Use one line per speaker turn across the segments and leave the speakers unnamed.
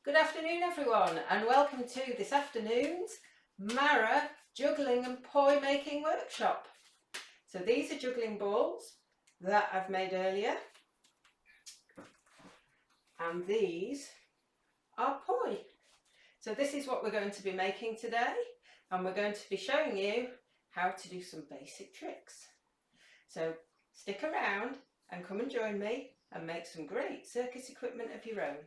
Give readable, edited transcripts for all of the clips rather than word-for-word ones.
Good afternoon everyone and welcome to this afternoon's Mara juggling and poi making workshop. So these are juggling balls that I've made earlier and these are poi. So this is what we're going to be making today and we're going to be showing you how to do some basic tricks. So stick around and come and join me and make some great circus equipment of your own.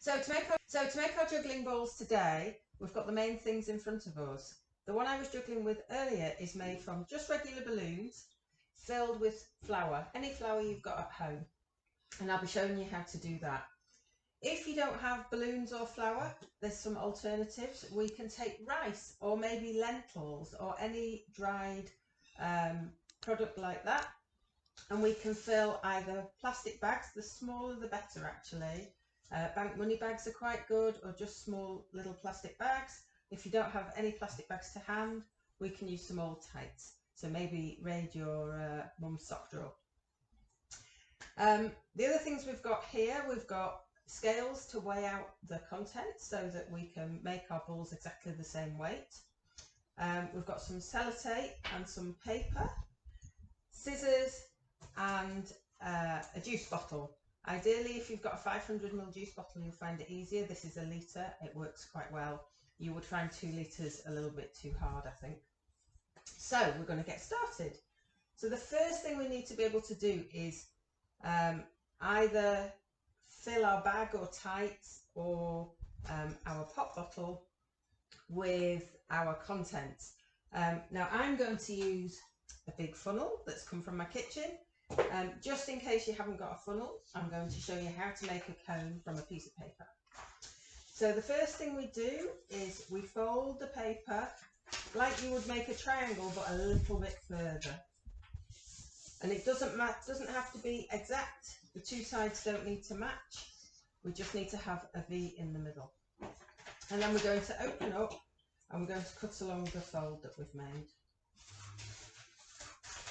So to make our juggling balls today, we've got the main things in front of us. The one I was juggling with earlier is made from just regular balloons filled with flour, any flour you've got at home. And I'll be showing you how to do that. If you don't have balloons or flour, there's some alternatives. We can take rice or maybe lentils or any dried product like that. And we can fill either plastic bags, the smaller the better actually. Bank money bags are quite good, or just small little plastic bags. If you don't have any plastic bags to hand, we can use some old tights. So maybe raid your mum's sock drawer. The other things we've got here, we've got scales to weigh out the contents so that we can make our balls exactly the same weight. We've got some sellotape and some paper, scissors and a juice bottle. Ideally, if you've got a 500ml juice bottle, you'll find it easier. This is a litre, it works quite well. You would find 2 litres a little bit too hard, I think. So we're going to get started. So the first thing we need to be able to do is either fill our bag or tights or our pop bottle with our contents. Now I'm going to use a big funnel that's come from my kitchen. Just in case you haven't got a funnel, I'm going to show you how to make a cone from a piece of paper. So the first thing we do is we fold the paper like you would make a triangle, but a little bit further. And it doesn't have to be exact. The two sides don't need to match. We just need to have a V in the middle. And then we're going to open up and we're going to cut along the fold that we've made.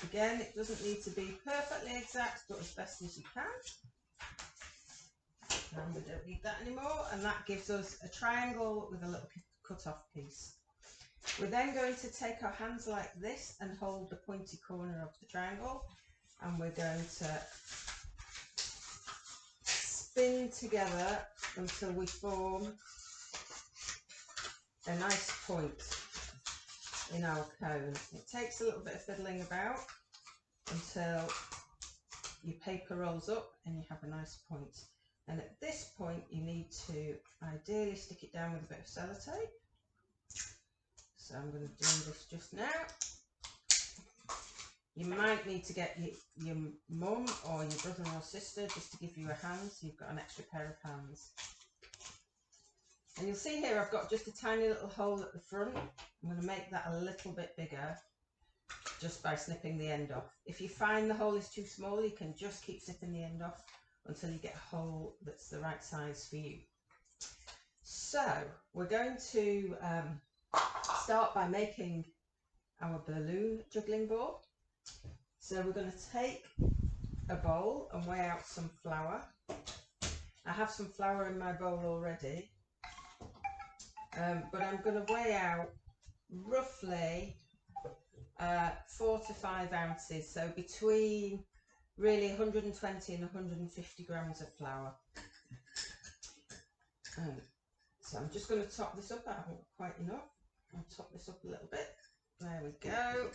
Again, it doesn't need to be perfectly exact, but as best as you can. And we don't need that anymore, and that gives us a triangle with a little cut-off piece. We're then going to take our hands like this and hold the pointy corner of the triangle, and we're going to spin together until we form a nice point in our cone. It takes a little bit of fiddling about until your paper rolls up and you have a nice point. And at this point you need to ideally stick it down with a bit of sellotape. So I'm going to do this just now. You might need to get your mum or your brother or sister just to give you a hand so you've got an extra pair of hands. And you'll see here I've got just a tiny little hole at the front. I'm going to make that a little bit bigger just by snipping the end off. If you find the hole is too small, you can just keep snipping the end off until you get a hole that's the right size for you. So we're going to start by making our balloon juggling ball. So we're going to take a bowl and weigh out some flour. I have some flour in my bowl already. But I'm going to weigh out roughly 4 to 5 ounces, so between really 120 and 150 grams of flour. So I'm just going to top this up. I haven't got quite enough. I'll top this up a little bit. There we go.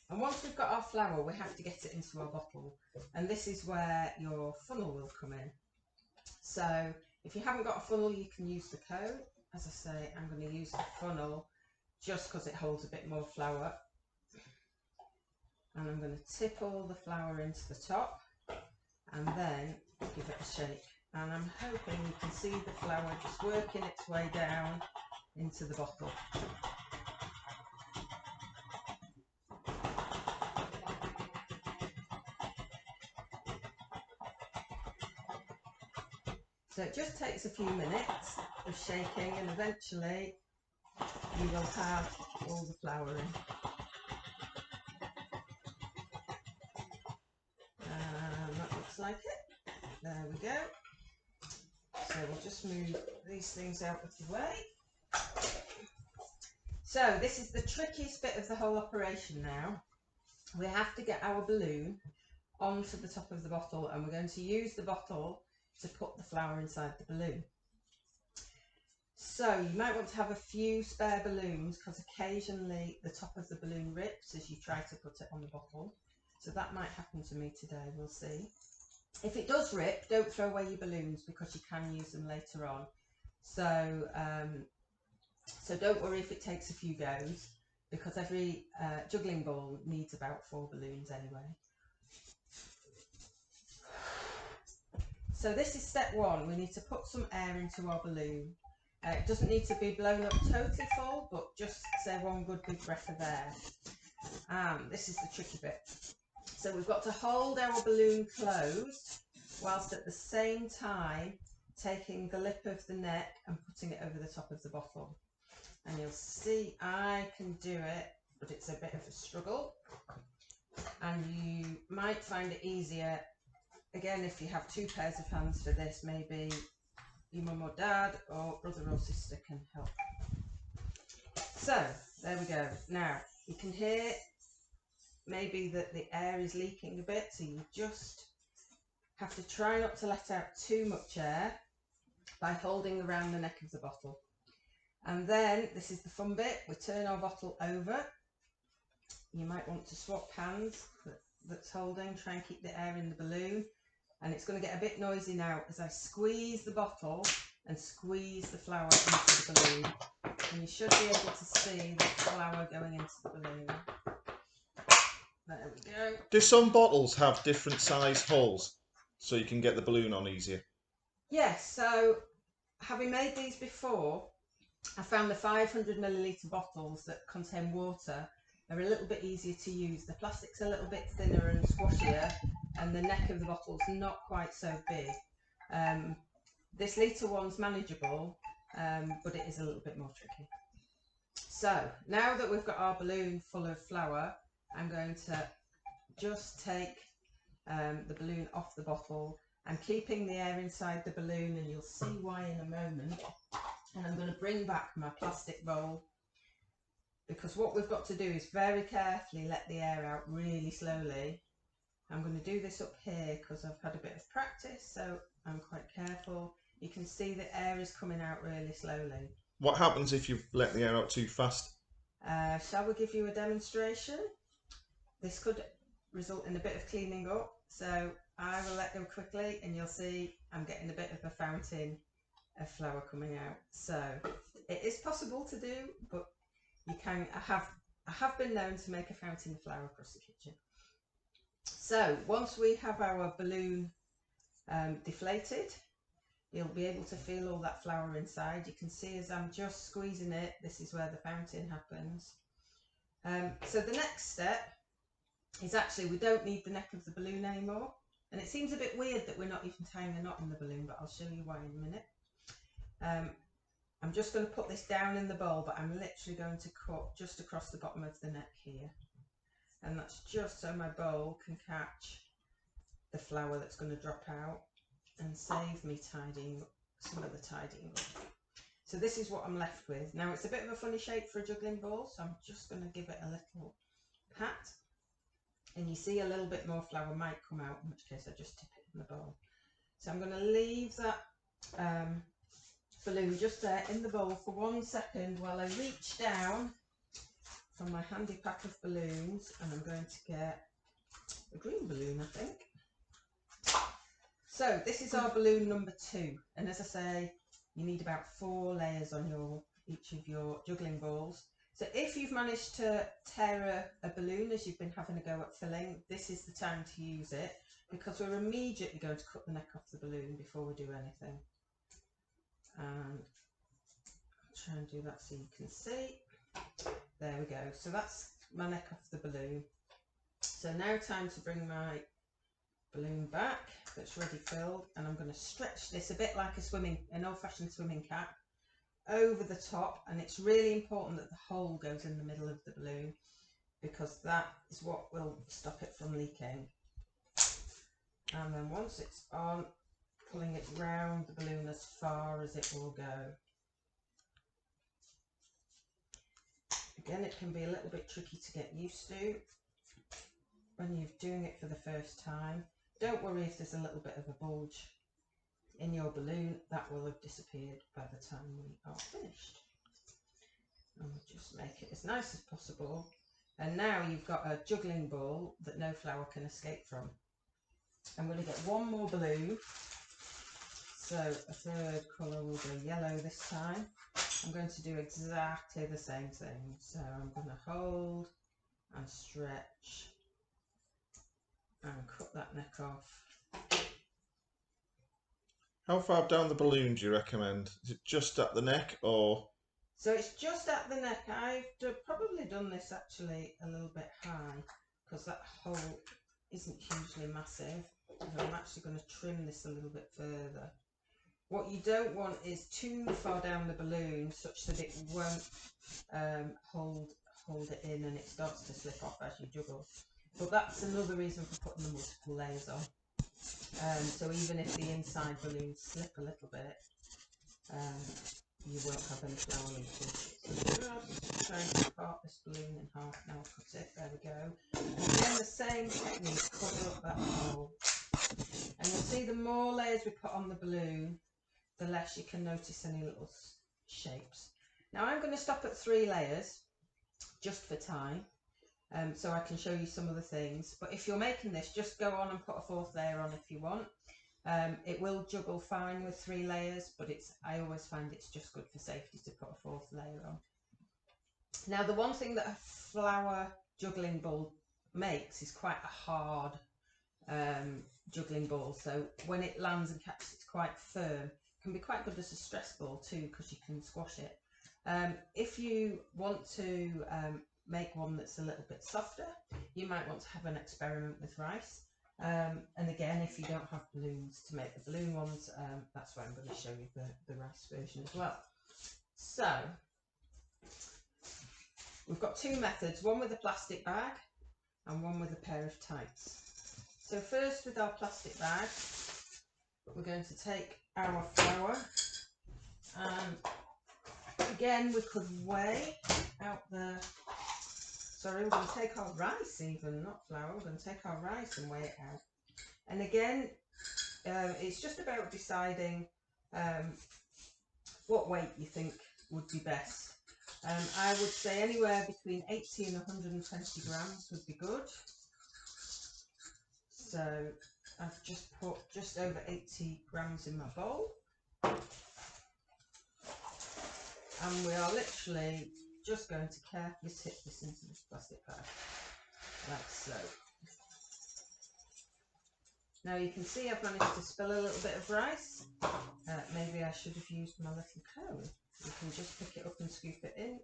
And once we've got our flour, we have to get it into our bottle, and this is where your funnel will come in. So if you haven't got a funnel, you can use the cone. As I say, I'm going to use the funnel just because it holds a bit more flour. And I'm going to tip all the flour into the top and then give it a shake. And I'm hoping you can see the flour just working its way down into the bottle. So it just takes a few minutes of shaking and eventually you will have all the flour in. looks like it. There we go. So we'll just move these things out of the way. So this is the trickiest bit of the whole operation now. We have to get our balloon onto the top of the bottle, and we're going to use the bottle to put the flower inside the balloon. So you might want to have a few spare balloons, because occasionally the top of the balloon rips as you try to put it on the bottle. So that might happen to me today, we'll see. If it does rip, don't throw away your balloons, because you can use them later on. So don't worry if it takes a few goes, because every juggling ball needs about 4 balloons anyway. So this is step 1. We need to put some air into our balloon. It doesn't need to be blown up totally full, but just say one good big breath of air. This is the tricky bit. So we've got to hold our balloon closed, whilst at the same time taking the lip of the neck and putting it over the top of the bottle. And you'll see I can do it, but it's a bit of a struggle. And you might find it easier, again, if you have 2 pairs of hands for this. Maybe your mum or dad or brother or sister can help. So there we go. Now you can hear maybe that the air is leaking a bit, so you just have to try not to let out too much air by holding around the neck of the bottle. And then this is the fun bit. We turn our bottle over. You might want to swap hands that's holding, try and keep the air in the balloon. And it's going to get a bit noisy now as I squeeze the bottle and squeeze the flower into the balloon. And you should be able to see the flower going into the balloon. There we go.
Do some bottles have different size holes so you can get the balloon on easier?
Yes, so having made these before, I found the 500ml bottles that contain water are a little bit easier to use. The plastic's a little bit thinner and squashier, and the neck of the bottle's not quite so big. This litre one's manageable, but it is a little bit more tricky. So now that we've got our balloon full of flour, I'm going to just take the balloon off the bottle. I'm keeping the air inside the balloon, and you'll see why in a moment. And I'm going to bring back my plastic bowl, because what we've got to do is very carefully let the air out really slowly. I'm going to do this up here because I've had a bit of practice, so I'm quite careful. You can see the air is coming out really slowly.
What happens if you let the air out too fast?
Shall we give you a demonstration? This could result in a bit of cleaning up, so I will let go quickly, and you'll see I'm getting a bit of a fountain of flour coming out. So it is possible to do, but you can. I have been known to make a fountain of flour across the kitchen. So once we have our balloon deflated, you'll be able to feel all that flour inside. You can see as I'm just squeezing it, this is where the fountain happens. So the next step is actually, we don't need the neck of the balloon anymore. And it seems a bit weird that we're not even tying a knot in the balloon, but I'll show you why in a minute. I'm just going to put this down in the bowl, but I'm literally going to cut just across the bottom of the neck here. And that's just so my bowl can catch the flour that's going to drop out and save me tidying some of the tidying up. So this is what I'm left with. Now it's a bit of a funny shape for a juggling ball, so I'm just going to give it a little pat. And you see a little bit more flour might come out, in which case I just tip it in the bowl. So I'm going to leave that balloon just there in the bowl for 1 second while I reach down from my handy pack of balloons, and I'm going to get a green balloon, I think. So this is our balloon number 2, and as I say, you need about 4 layers on each of your juggling balls. So if you've managed to tear a balloon as you've been having a go at filling, this is the time to use it, because we're immediately going to cut the neck off the balloon before we do anything. And I'll try and do that so you can see. There we go. So that's my neck off the balloon. So now time to bring my balloon back that's ready filled, and I'm going to stretch this a bit like an old-fashioned swimming cap over the top, and it's really important that the hole goes in the middle of the balloon, because that is what will stop it from leaking. And then once it's on, pulling it round the balloon as far as it will go. Again, it can be a little bit tricky to get used to when you're doing it for the first time. Don't worry if there's a little bit of a bulge in your balloon, that will have disappeared by the time we are finished. And we'll just make it as nice as possible. And now you've got a juggling ball that no flower can escape from. I'm going to get one more balloon. So a third colour will go yellow this time. I'm going to do exactly the same thing. So I'm going to hold and stretch and cut that neck off.
How far down the balloon do you recommend? Is it just at the neck or?
So it's just at the neck. I've probably done this actually a little bit high because that hole isn't hugely massive. So I'm actually going to trim this a little bit further. What you don't want is too far down the balloon such that it won't hold it in and it starts to slip off as you juggle. But that's another reason for putting the multiple layers on. So even if the inside balloons slip a little bit, you won't have any flower leakage. So just trying to part this balloon in half now. Cut it. There we go. And again, the same technique. Cover up that hole. And you'll see the more layers we put on the balloon, the less you can notice any little shapes. Now I'm going to stop at 3 layers just for time, so I can show you some of the things. But if you're making this, just go on and put a 4th layer on if you want. It will juggle fine with 3 layers, but I always find it's just good for safety to put a 4th layer on. Now the one thing that a flower juggling ball makes is quite a hard juggling ball, so when it lands and catches, it's quite firm. It can be quite good as a stress ball too because you can squash it. If you want to make one that's a little bit softer, you might want to have an experiment with rice. And again, if you don't have balloons to make the balloon ones, that's why I'm going to show you the rice version as well. So we've got 2 methods, one with a plastic bag and one with a pair of tights. So first, with our plastic bag, we're going to take our flour, and again we could weigh out we're going to take our rice, even not flour, we're going to take our rice and weigh it out. And again, it's just about deciding what weight you think would be best. I would say anywhere between 80 and 120 grams would be good. So I've just put just over 80 grams in my bowl. And we are literally just going to carefully tip this into this plastic bag, like so. Now you can see I've managed to spill a little bit of rice. Maybe I should have used my little cone. You can just pick it up and scoop it in.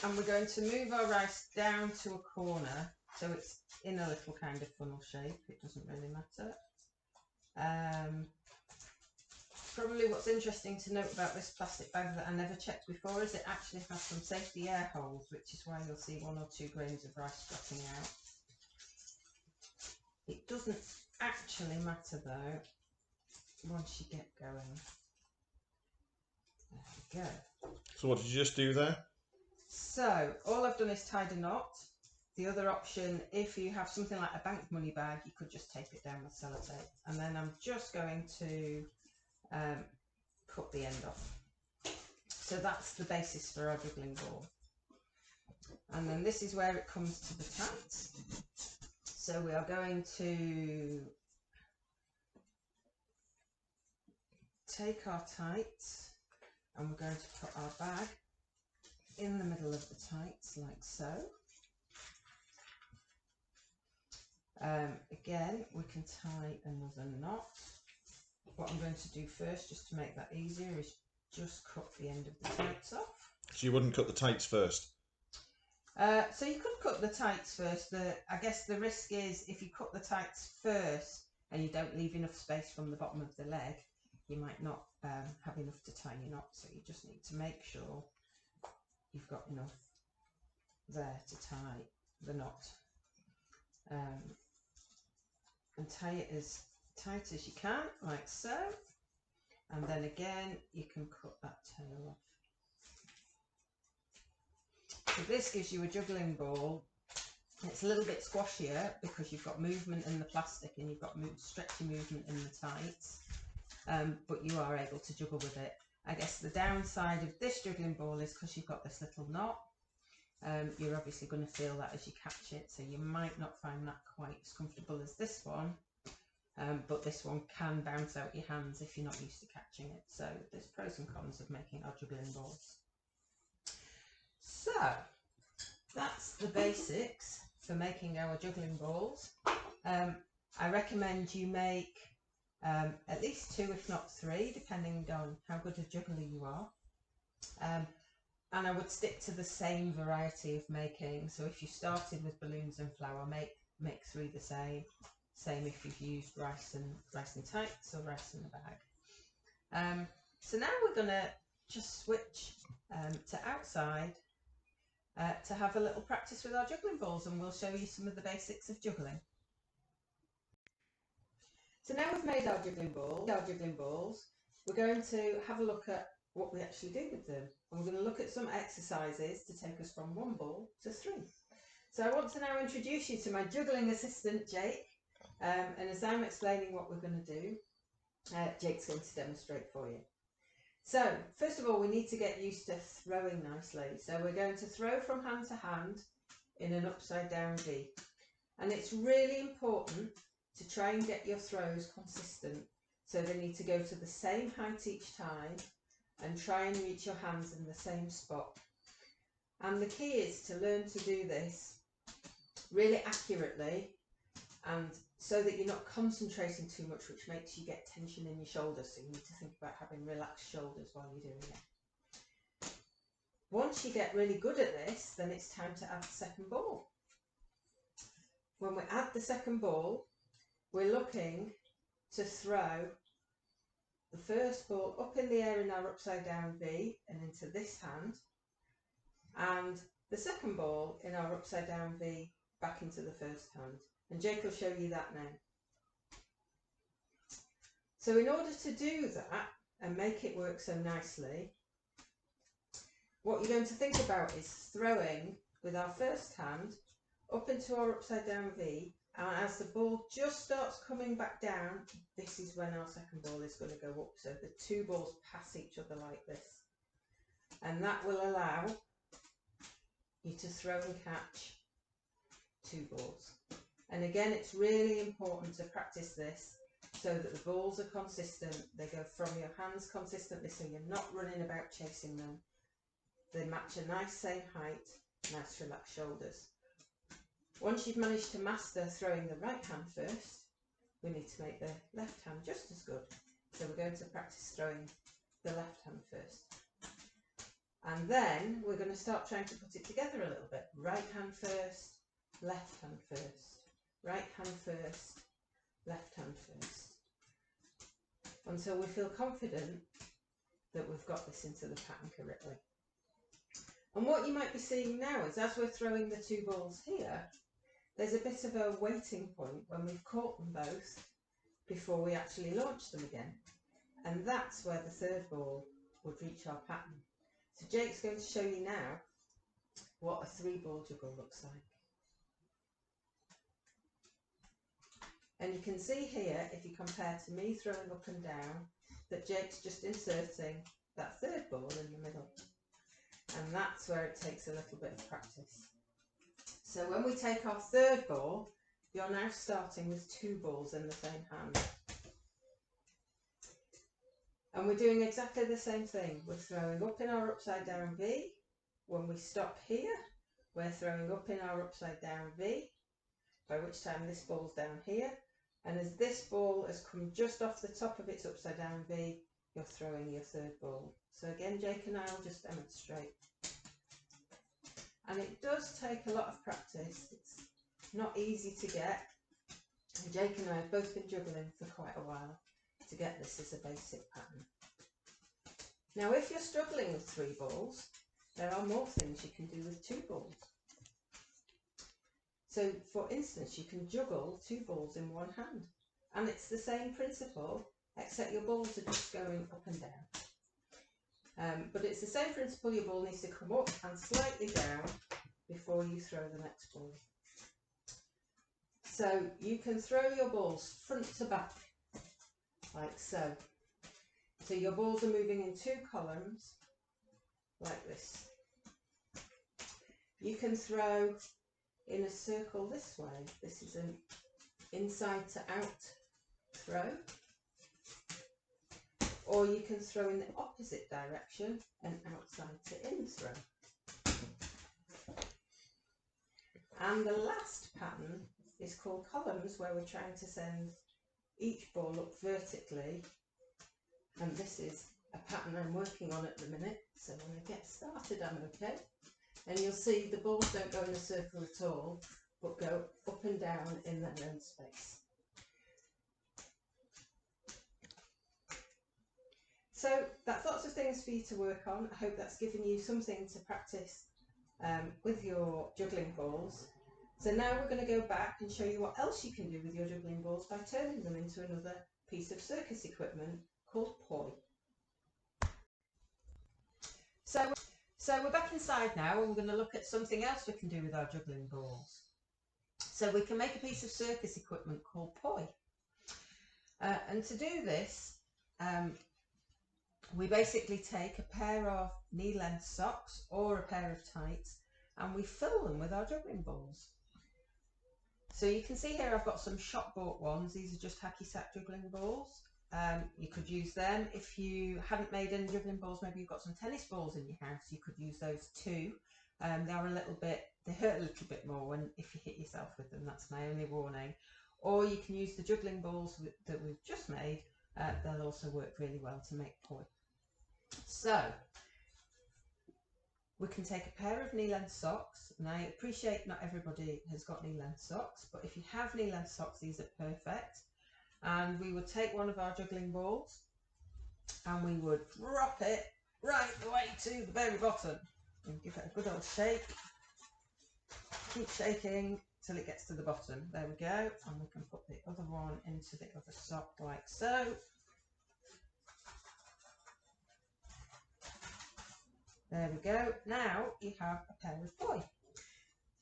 And we're going to move our rice down to a corner so it's in a little kind of funnel shape. It doesn't really matter. Probably what's interesting to note about this plastic bag that I never checked before is it actually has some safety air holes, which is why you'll see 1 or 2 grains of rice dropping out. It doesn't actually matter though once you get going. There we go.
So what did you just do there?
So all I've done is tied a knot. The other option, if you have something like a bank money bag, you could just tape it down with sellotape. And then I'm just going to cut the end off. So that's the basis for our juggling ball. And then this is where it comes to the tights. So we are going to take our tights and we're going to put our bag in the middle of the tights like so. Again, we can tie another knot. What I'm going to do first, just to make that easier, is just cut the end of the tights off.
So you wouldn't cut the tights first?
So you could cut the tights first. I guess the risk is if you cut the tights first and you don't leave enough space from the bottom of the leg, you might not have enough to tie your knot. So you just need to make sure you've got enough there to tie the knot. and tie it as tight as you can, like so. And then again, you can cut that tail off. So this gives you a juggling ball. It's a little bit squashier because you've got movement in the plastic and you've got stretchy movement in the tights, but you are able to juggle with it. I guess the downside of this juggling ball is because you've got this little knot. You're obviously going to feel that as you catch it, so you might not find that quite as comfortable as this one, but this one can bounce out your hands if you're not used to catching it. So there's pros and cons of making our juggling balls. So that's the basics for making our juggling balls. I recommend you make at least 2 if not 3, depending on how good a juggler you are. And I would stick to the same variety of making. So if you started with balloons and flour, make 3 the same. Same if you've used rice and tights or rice in the bag. So now we're going to just switch to outside to have a little practice with our juggling balls, and we'll show you some of the basics of juggling. So now we've made our juggling balls, we're going to have a look at what we actually do with them, and we're going to look at some exercises to take us from 1 ball to 3. So I want to now introduce you to my juggling assistant, Jake, and as I'm explaining what we're going to do, Jake's going to demonstrate for you. So first of all, we need to get used to throwing nicely. So we're going to throw from hand to hand in an upside down V, and it's really important to try and get your throws consistent. So they need to go to the same height each time and try and reach your hands in the same spot. And the key is to learn to do this really accurately, and so that you're not concentrating too much, which makes you get tension in your shoulders. So you need to think about having relaxed shoulders while you're doing it. Once you get really good at this, then it's time to add the second ball. When we add the second ball, we're looking to throw the first ball up in the air in our upside down V and into this hand, and the second ball in our upside down V back into the first hand. And Jake will show you that now. So in order to do that and make it work so nicely, what you're going to think about is throwing with our first hand up into our upside down V, and as the ball just starts coming back down, this is when our second ball is going to go up. So the 2 balls pass each other like this, and that will allow you to throw and catch 2 balls. And again, it's really important to practice this so that the balls are consistent. They go from your hands consistently, so you're not running about chasing them. They match a nice same height, nice relaxed shoulders. Once you've managed to master throwing the right hand first, we need to make the left hand just as good. So we're going to practice throwing the left hand first. And then we're going to start trying to put it together a little bit. Right hand first, left hand first. Right hand first, left hand first, until we feel confident that we've got this into the pattern correctly. And what you might be seeing now is, as we're throwing the 2 balls here, there's a bit of a waiting point when we've caught them both before we actually launch them again. And that's where the 3rd ball would reach our pattern. So Jake's going to show you now what a 3-ball juggle looks like. And you can see here, if you compare to me throwing up and down, that Jake's just inserting that 3rd ball in the middle. And that's where it takes a little bit of practice. So when we take our 3rd ball, you're now starting with 2 balls in the same hand. And we're doing exactly the same thing. We're throwing up in our upside down V. When we stop here, we're throwing up in our upside down V, by which time this ball's down here. And as this ball has come just off the top of its upside down V, you're throwing your 3rd ball. So again, Jake and I will just demonstrate. And it does take a lot of practice. It's not easy to get. And Jake and I have both been juggling for quite a while to get this as a basic pattern. Now, if you're struggling with 3 balls, there are more things you can do with 2 balls. So for instance, you can juggle 2 balls in one hand, and it's the same principle, except your balls are just going up and down. But it's the same principle. Your ball needs to come up and slightly down before you throw the next ball. So you can throw your balls front to back, like so. So your balls are moving in 2 columns, like this. You can throw in a circle this way. This is an inside to out throw. Or you can throw in the opposite direction, an outside to in throw. And the last pattern is called columns, where we're trying to send each ball up vertically. And this is a pattern I'm working on at the minute, so when I get started I'm okay. And you'll see the balls don't go in a circle at all, but go up and down in their own space. So that's lots of things for you to work on. I hope that's given you something to practice with your juggling balls. So now we're going to go back and show you what else you can do with your juggling balls by turning them into another piece of circus equipment called poi. So we're back inside now, and we're going to look at something else we can do with our juggling balls. So we can make a piece of circus equipment called poi. And to do this, we basically take a pair of knee-length socks or a pair of tights, and we fill them with our juggling balls. So you can see here I've got some shop-bought ones. These are just hacky sack juggling balls. You could use them. If you hadn't made any juggling balls, maybe you've got some tennis balls in your house, you could use those too. They hurt a little bit more if you hit yourself with them. That's my only warning. Or you can use the juggling balls that we've just made. They'll also work really well to make poi. So we can take a pair of knee-length socks, and I appreciate not everybody has got knee-length socks, but if you have knee-length socks, these are perfect. And we would take one of our juggling balls and we would drop it right the way to the very bottom and give it a good old shake. Keep shaking till it gets to the bottom. There we go. And we can put the other one into the other sock like so. There we go. Now you have a pair of poi.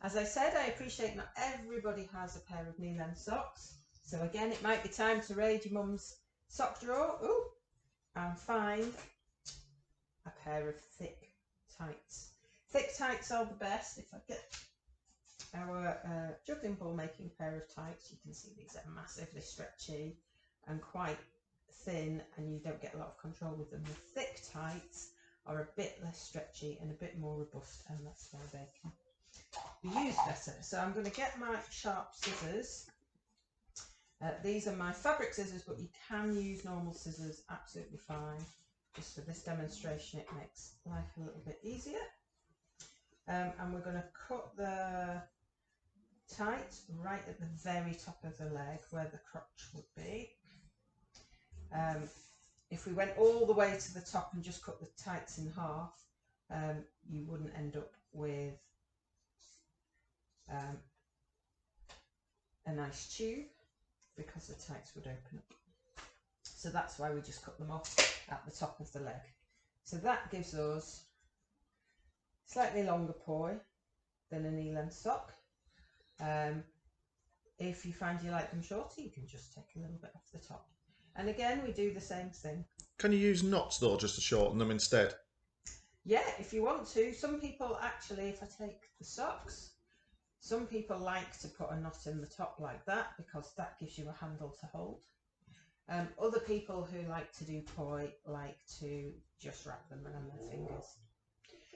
As I said, I appreciate not everybody has a pair of knee-length socks. So again, it might be time to raid your mum's sock drawer and find a pair of thick tights. Thick tights are the best. If I get our juggling ball making pair of tights, you can see these are massively stretchy and quite thin, and you don't get a lot of control with them. The thick tights are a bit less stretchy and a bit more robust, and that's why they can be used better. So I'm going to get my sharp scissors. These are my fabric scissors, but you can use normal scissors absolutely fine. Just for this demonstration, it makes life a little bit easier. And we're going to cut the tights right at the very top of the leg where the crotch would be. If we went all the way to the top and just cut the tights in half, you wouldn't end up with a nice tube, because the tights would open up. So that's why we just cut them off at the top of the leg. So that gives us slightly longer poi than a knee-length sock. If you find you like them shorter, you can just take a little bit off the top. And again, we do the same thing.
Can you use knots though, just to shorten them instead?
Yeah, if you want to. Some people actually, if I take the socks, some people like to put a knot in the top like that, because that gives you a handle to hold. Other people who like to do poi like to just wrap them around their fingers.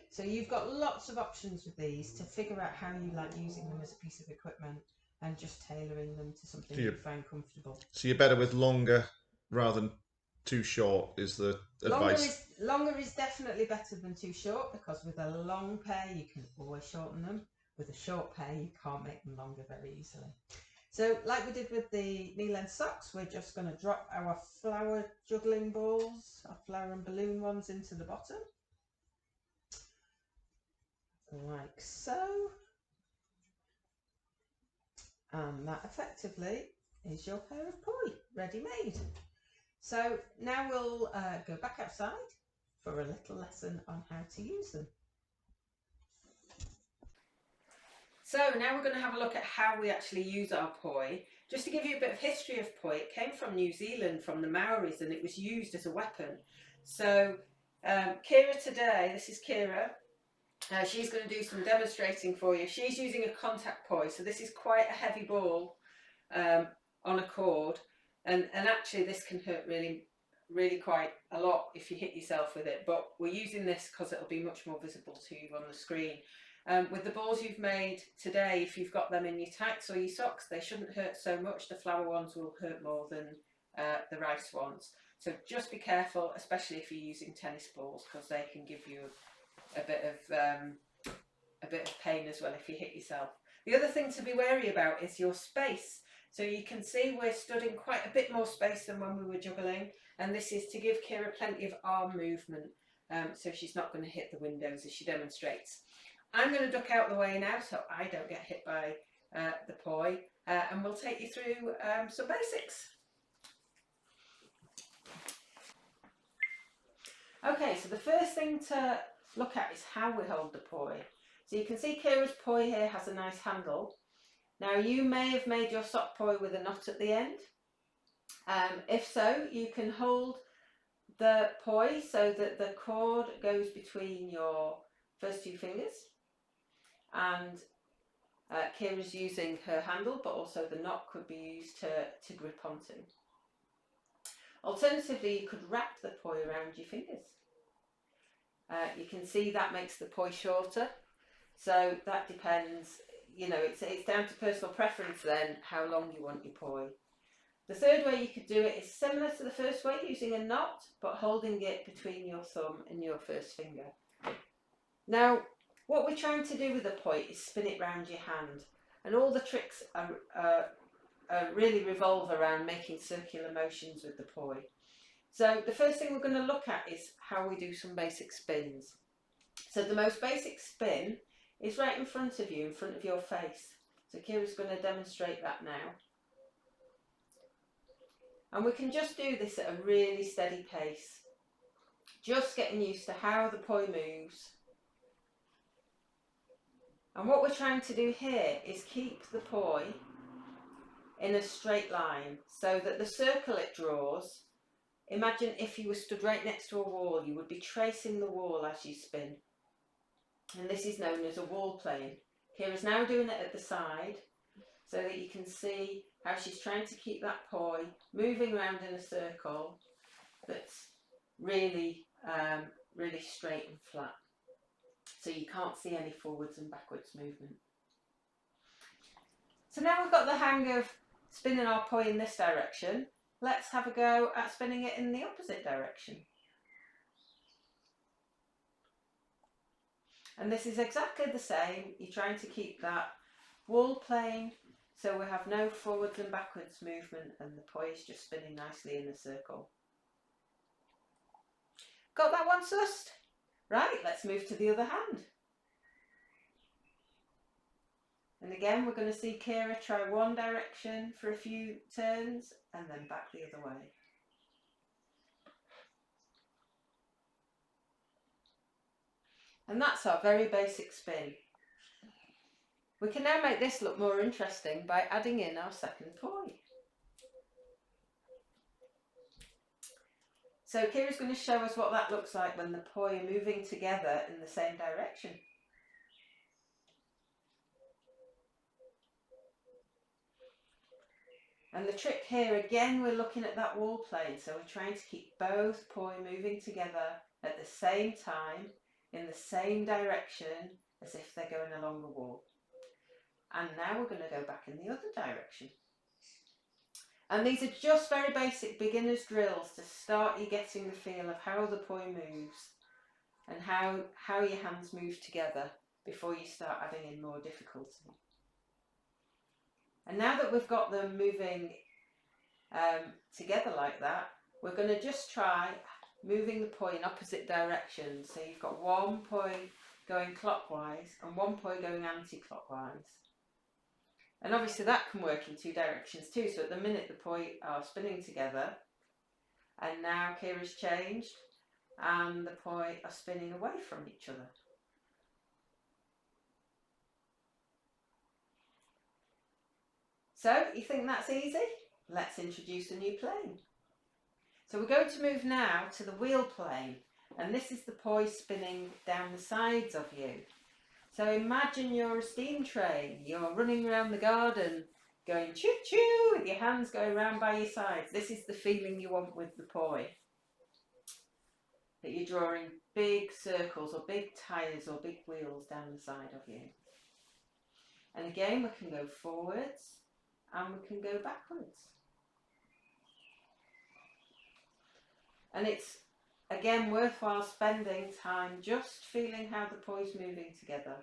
So you've got lots of options with these to figure out how you like using them as a piece of equipment, and just tailoring them to something you find comfortable.
So you're better with longer rather than too short is the advice.
Longer is definitely better than too short, because with a long pair you can always shorten them. With a short pair you can't make them longer very easily. So like we did with the knee-length socks, we're just going to drop our flower juggling balls, our flower and balloon ones, into the bottom. Like so. And that effectively is your pair of poi ready made. So now we'll go back outside for a little lesson on how to use them. So now we're going to have a look at how we actually use our poi. Just to give you a bit of history of poi, it came from New Zealand, from the Maoris, and it was used as a weapon. So Kira today, this is Kira, she's going to do some demonstrating for you. She's using a contact poi, so this is quite a heavy ball on a cord, and actually this can hurt really quite a lot if you hit yourself with it, but we're using this because it'll be much more visible to you on the screen. With the balls you've made today, if you've got them in your tights or your socks, they shouldn't hurt so much. The flower ones will hurt more than the rice ones. So just be careful, especially if you're using tennis balls, because they can give you a bit of pain as well if you hit yourself. The other thing to be wary about is your space. So you can see we're stood in quite a bit more space than when we were juggling, and this is to give Kira plenty of arm movement, so she's not going to hit the windows as she demonstrates. I'm going to duck out the way now so I don't get hit by the poi, and we'll take you through some basics. Okay, so the first thing to look at is how we hold the poi. So you can see Kira's poi here has a nice handle. Now you may have made your sock poi with a knot at the end. If so, you can hold the poi so that the cord goes between your first two fingers, and Kira's using her handle, but also the knot could be used to grip onto. Alternatively, you could wrap the poi around your fingers. You can see that makes the poi shorter, so that depends, you know, it's down to personal preference then how long you want your poi. The third way you could do it is similar to the first way, using a knot but holding it between your thumb and your first finger. Now what we're trying to do with the poi is spin it round your hand, and all the tricks really revolve around making circular motions with the poi. So the first thing we're going to look at is how we do some basic spins. So the most basic spin is right in front of you, in front of your face. So Kira's going to demonstrate that now. And we can just do this at a really steady pace, just getting used to how the poi moves. And what we're trying to do here is keep the poi in a straight line, so that the circle it draws, imagine if you were stood right next to a wall, you would be tracing the wall as you spin. And this is known as a wall plane. Kira's now doing it at the side, so that you can see how she's trying to keep that poi moving around in a circle that's really straight and flat. So you can't see any forwards and backwards movement. So now we've got the hang of spinning our poi in this direction, let's have a go at spinning it in the opposite direction. And this is exactly the same. You're trying to keep that wall plane, so we have no forwards and backwards movement, and the poi is just spinning nicely in a circle. Got that one sussed? Right, let's move to the other hand. And again, we're going to see Kira try one direction for a few turns and then back the other way. And that's our very basic spin. We can now make this look more interesting by adding in our second poi. So Kira's going to show us what that looks like when the poi are moving together in the same direction. And the trick here, again, we're looking at that wall plane, so we're trying to keep both poi moving together at the same time, in the same direction, as if they're going along the wall. And now we're going to go back in the other direction. And these are just very basic beginner's drills to start you getting the feel of how the poi moves and how your hands move together before you start adding in more difficulty. And now that we've got them moving together like that, we're going to just try moving the poi in opposite directions. So you've got one poi going clockwise and one poi going anti-clockwise. And obviously that can work in two directions too. So at the minute the poi are spinning together, and now Kira's changed and the poi are spinning away from each other. So you think that's easy? Let's introduce a new plane. So we're going to move now to the wheel plane, and this is the poi spinning down the sides of you. So imagine you're a steam train, you're running around the garden going choo choo with your hands going round by your sides. This is the feeling you want with the poi. That you're drawing big circles or big tyres or big wheels down the side of you. And again, we can go forwards and we can go backwards. And it's again worthwhile spending time just feeling how the poi's moving together.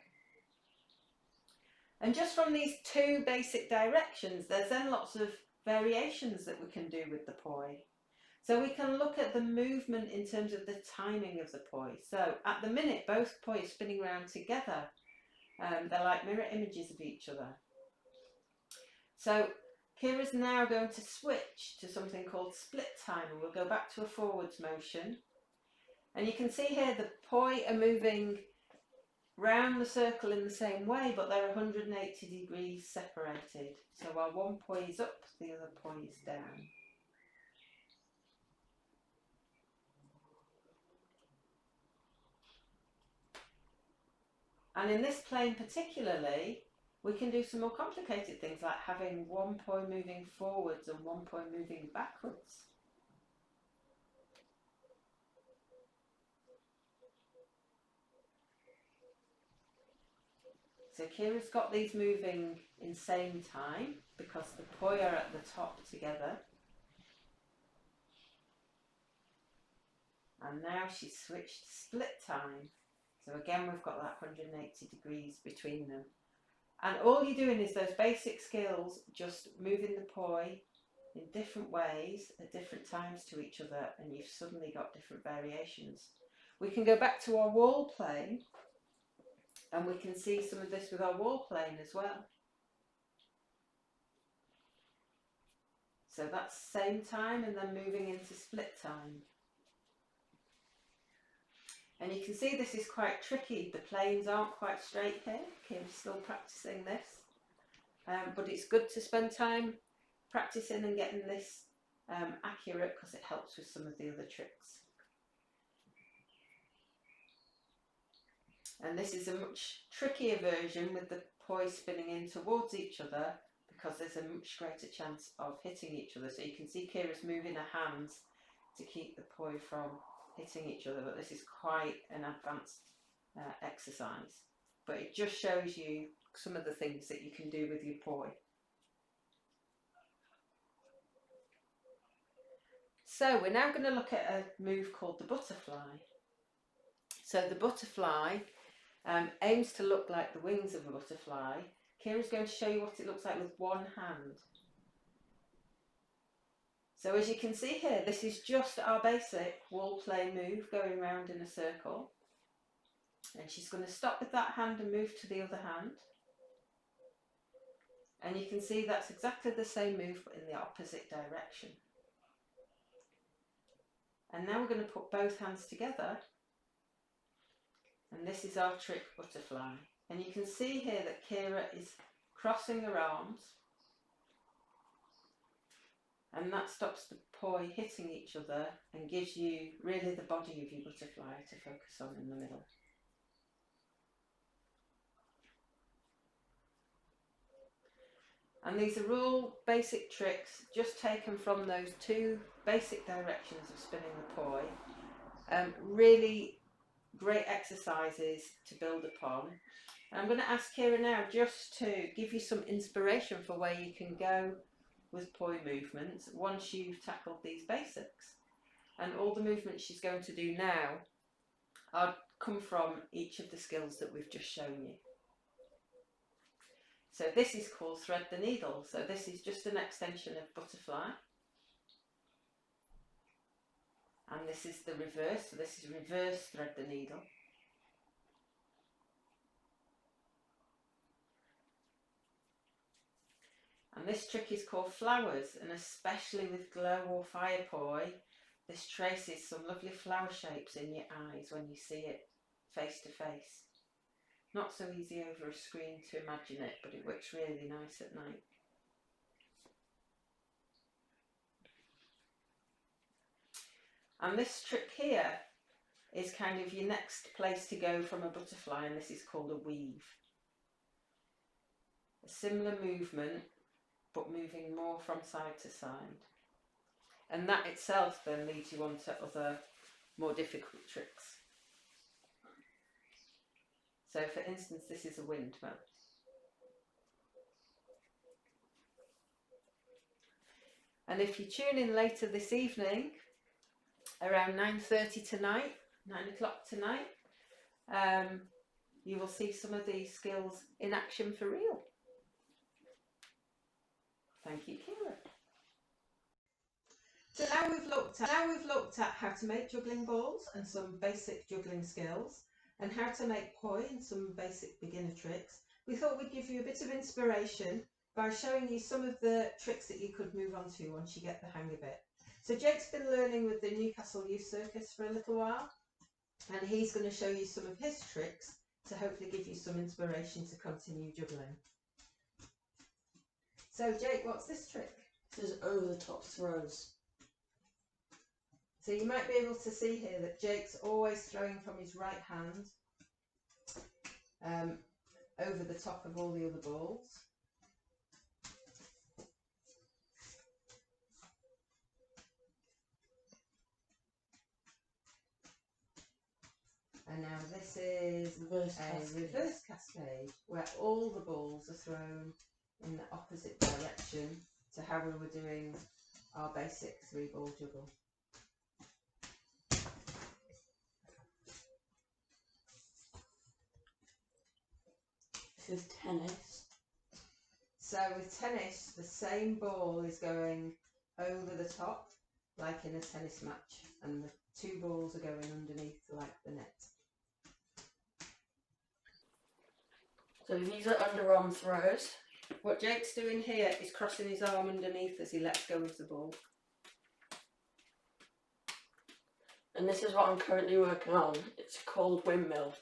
And just from these two basic directions, there's then lots of variations that we can do with the poi. So we can look at the movement in terms of the timing of the poi. So at the minute, both poi are spinning around together. They're like mirror images of each other. So Kira's now going to switch to something called split time, and we'll go back to a forwards motion. And you can see here the poi are moving round the circle in the same way, but they're 180 degrees separated. So while one poi is up, the other poi is down. And in this plane particularly, we can do some more complicated things like having one poi moving forwards and one poi moving backwards. So Kira's got these moving in same time because the poi are at the top together. And now she's switched to split time. So again, we've got that 180 degrees between them. And all you're doing is those basic skills, just moving the poi in different ways at different times to each other, and you've suddenly got different variations. We can go back to our wall plane, and we can see some of this with our wall plane as well. So that's same time and then moving into split time. And you can see this is quite tricky. The planes aren't quite straight here. Kim's still practicing this. But it's good to spend time practicing and getting this accurate because it helps with some of the other tricks. And this is a much trickier version with the poi spinning in towards each other because there's a much greater chance of hitting each other. So you can see Kira's moving her hands to keep the poi from hitting each other, but this is quite an advanced exercise. But it just shows you some of the things that you can do with your poi. So we're now going to look at a move called the butterfly. So the butterfly aims to look like the wings of a butterfly. Kira's going to show you what it looks like with one hand. So as you can see here, this is just our basic wall play move going round in a circle. And she's going to stop with that hand and move to the other hand. And you can see that's exactly the same move but in the opposite direction. And now we're going to put both hands together. And this is our trick butterfly. And you can see here that Kira is crossing her arms. And that stops the poi hitting each other and gives you really the body of your butterfly to focus on in the middle. And these are all basic tricks just taken from those two basic directions of spinning the poi. Really great exercises to build upon. And I'm going to ask Kira now just to give you some inspiration for where you can go with poi movements once you've tackled these basics. And all the movements she's going to do now are come from each of the skills that we've just shown you. So this is called thread the needle. So this is just an extension of butterfly. And this is the reverse. So this is reverse thread the needle. And this trick is called flowers, and especially with glow or fire poi, this traces some lovely flower shapes in your eyes when you see it face to face. Not so easy over a screen to imagine it, but it works really nice at night. And this trick here is kind of your next place to go from a butterfly, and this is called a weave. A similar movement, but moving more from side to side. And that itself then leads you on to other more difficult tricks. So for instance, this is a windmill. And if you tune in later this evening, around 9:30 tonight, 9 o'clock tonight, you will see some of these skills in action for real. Thank you, Kira. So now we've looked at how to make juggling balls and some basic juggling skills, and how to make poi and some basic beginner tricks. We thought we'd give you a bit of inspiration by showing you some of the tricks that you could move on to once you get the hang of it. So Jake's been learning with the Newcastle Youth Circus for a little while, and he's going to show you some of his tricks to hopefully give you some inspiration to continue juggling. So Jake, what's this trick?
This is over the top throws.
So you might be able to see here that Jake's always throwing from his right hand over the top of all the other balls. And now this is a reverse cascade, where all the balls are thrown in the opposite direction to how we were doing our basic 3-ball juggle.
With tennis.
So with tennis, the same ball is going over the top, like in a tennis match, and the 2 balls are going underneath like the net.
So these are underarm throws.
What Jake's doing here is crossing his arm underneath as he lets go of the ball.
And this is what I'm currently working on. It's called Windmill.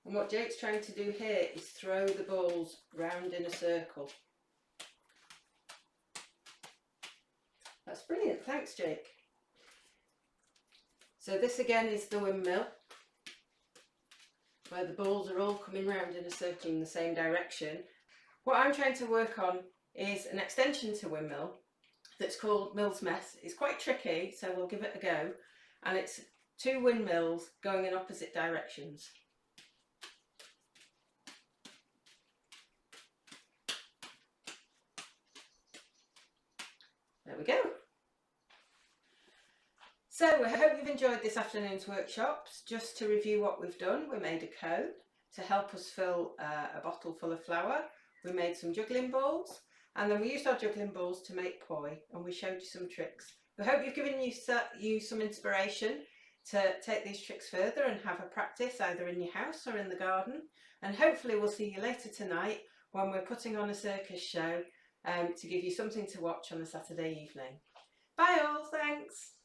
And what Jake's trying to do here is throw the balls round in a circle. That's brilliant, thanks Jake. So this again is the windmill, where the balls are all coming round in a circle in the same direction. What I'm trying to work on is an extension to windmill that's called Mill's Mess. It's quite tricky, so we'll give it a go. And it's 2 windmills going in opposite directions. There we go. So I hope you've enjoyed this afternoon's workshops. Just to review what we've done, we made a cone to help us fill a bottle full of flour. We made some juggling balls, and then we used our juggling balls to make poi, and we showed you some tricks. We hope you've given you some inspiration to take these tricks further and have a practice either in your house or in the garden. And hopefully we'll see you later tonight when we're putting on a circus show to give you something to watch on a Saturday evening. Bye all, thanks.